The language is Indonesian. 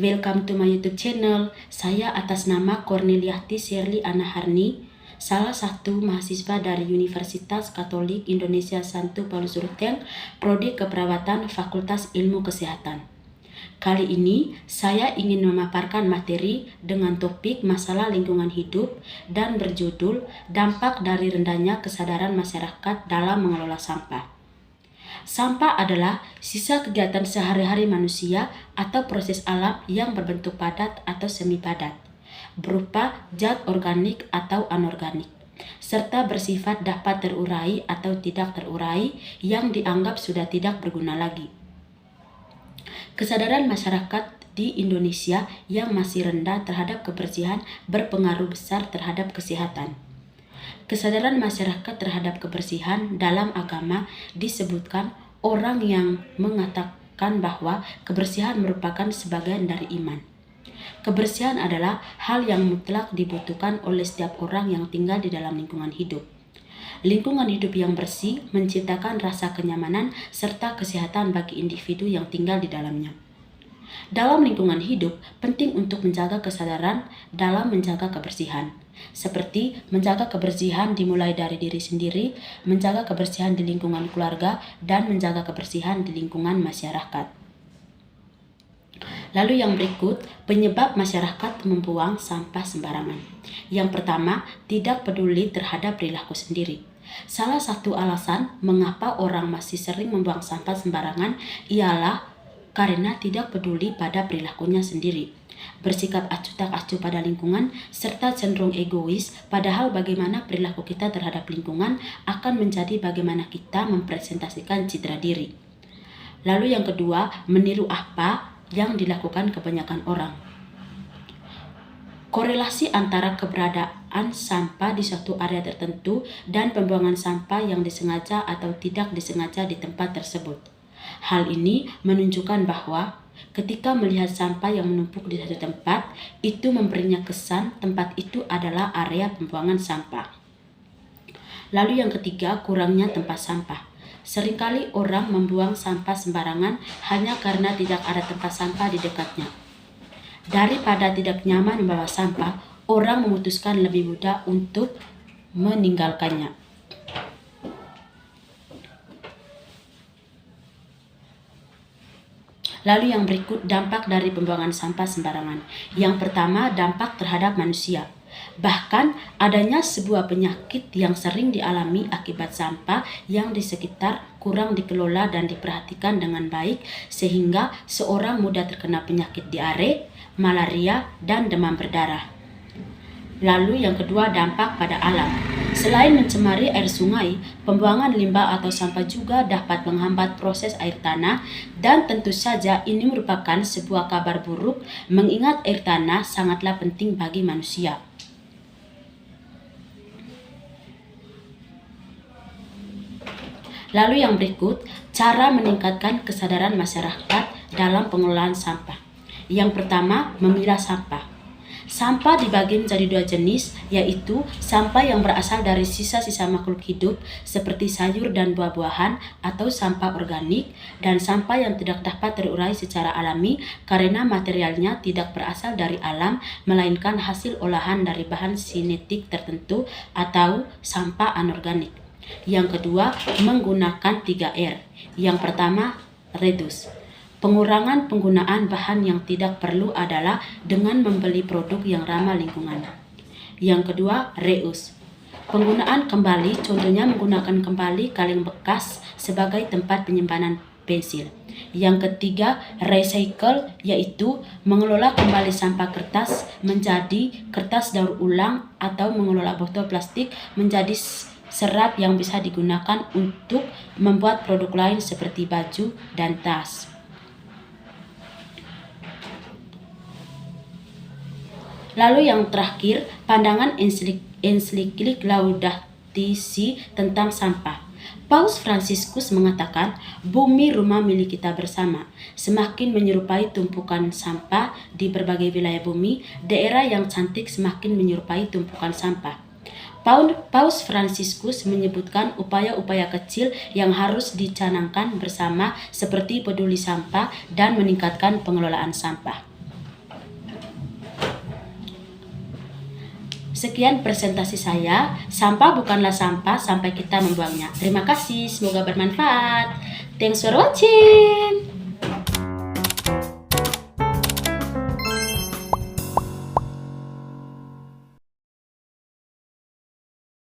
welcome to my YouTube channel. Saya atas nama Corneliati Shirley Anaharni, salah satu mahasiswa dari Universitas Katolik Indonesia Santo Paulus Ruteng, Prodi Keperawatan Fakultas Ilmu Kesehatan. Kali ini saya ingin memaparkan materi dengan topik masalah lingkungan hidup dan berjudul dampak dari rendahnya kesadaran masyarakat dalam mengelola sampah. Sampah adalah sisa kegiatan sehari-hari manusia atau proses alam yang berbentuk padat atau semi padat, berupa zat organik atau anorganik, serta bersifat dapat terurai atau tidak terurai yang dianggap sudah tidak berguna lagi. Kesadaran masyarakat di Indonesia yang masih rendah terhadap kebersihan berpengaruh besar terhadap kesehatan. Kesadaran masyarakat terhadap kebersihan dalam agama disebutkan orang yang mengatakan bahwa kebersihan merupakan sebagian dari iman. Kebersihan adalah hal yang mutlak dibutuhkan oleh setiap orang yang tinggal di dalam lingkungan hidup. Lingkungan hidup yang bersih menciptakan rasa kenyamanan serta kesehatan bagi individu yang tinggal di dalamnya. Dalam lingkungan hidup, penting untuk menjaga kesadaran dalam menjaga kebersihan, seperti menjaga kebersihan dimulai dari diri sendiri, menjaga kebersihan di lingkungan keluarga, dan menjaga kebersihan di lingkungan masyarakat. Lalu yang berikut, penyebab masyarakat membuang sampah sembarangan. Yang pertama, tidak peduli terhadap perilaku sendiri. Salah satu alasan mengapa orang masih sering membuang sampah sembarangan ialah karena tidak peduli pada perilakunya sendiri, bersikap acuh tak acuh pada lingkungan, serta cenderung egois, padahal bagaimana perilaku kita terhadap lingkungan akan menjadi bagaimana kita mempresentasikan citra diri. Lalu yang kedua, meniru apa yang dilakukan kebanyakan orang. Korelasi antara keberadaan sampah di suatu area tertentu dan pembuangan sampah yang disengaja atau tidak disengaja di tempat tersebut. Hal ini menunjukkan bahwa ketika melihat sampah yang menumpuk di satu tempat, itu memberinya kesan tempat itu adalah area pembuangan sampah. Lalu yang ketiga, kurangnya tempat sampah. Seringkali orang membuang sampah sembarangan hanya karena tidak ada tempat sampah di dekatnya. Daripada tidak nyaman membawa sampah, orang memutuskan lebih mudah untuk meninggalkannya. Lalu yang berikut, dampak dari pembuangan sampah sembarangan. Yang pertama, dampak terhadap manusia. Bahkan adanya sebuah penyakit yang sering dialami akibat sampah yang di sekitar kurang dikelola dan diperhatikan dengan baik, sehingga seorang mudah terkena penyakit diare, malaria, dan demam berdarah. Lalu yang kedua, dampak pada alam. Selain mencemari air sungai, pembuangan limbah atau sampah juga dapat menghambat proses air tanah, dan tentu saja ini merupakan sebuah kabar buruk mengingat air tanah sangatlah penting bagi manusia. Lalu yang berikut, cara meningkatkan kesadaran masyarakat dalam pengelolaan sampah. Yang pertama, memilah sampah. Sampah dibagi menjadi dua jenis, yaitu sampah yang berasal dari sisa-sisa makhluk hidup seperti sayur dan buah-buahan atau sampah organik, dan sampah yang tidak dapat terurai secara alami karena materialnya tidak berasal dari alam melainkan hasil olahan dari bahan sinetik tertentu atau sampah anorganik. Yang kedua, menggunakan 3R. Yang pertama, reduce. Pengurangan penggunaan bahan yang tidak perlu adalah dengan membeli produk yang ramah lingkungan. Yang kedua, reuse. Penggunaan kembali, contohnya menggunakan kembali kaleng bekas sebagai tempat penyimpanan pensil. Yang ketiga, recycle, yaitu mengelola kembali sampah kertas menjadi kertas daur ulang atau mengelola botol plastik menjadi serat yang bisa digunakan untuk membuat produk lain seperti baju dan tas. Lalu yang terakhir, pandangan ensiklik Laudato Si tentang sampah. Paus Fransiskus mengatakan, bumi rumah milik kita bersama. Semakin menyerupai tumpukan sampah di berbagai wilayah bumi, daerah yang cantik semakin menyerupai tumpukan sampah. Paus Fransiskus menyebutkan upaya-upaya kecil yang harus dicanangkan bersama seperti peduli sampah dan meningkatkan pengelolaan sampah. Sekian presentasi saya. Sampah bukanlah sampah sampai kita membuangnya. Terima kasih, semoga bermanfaat. Thanks for watching.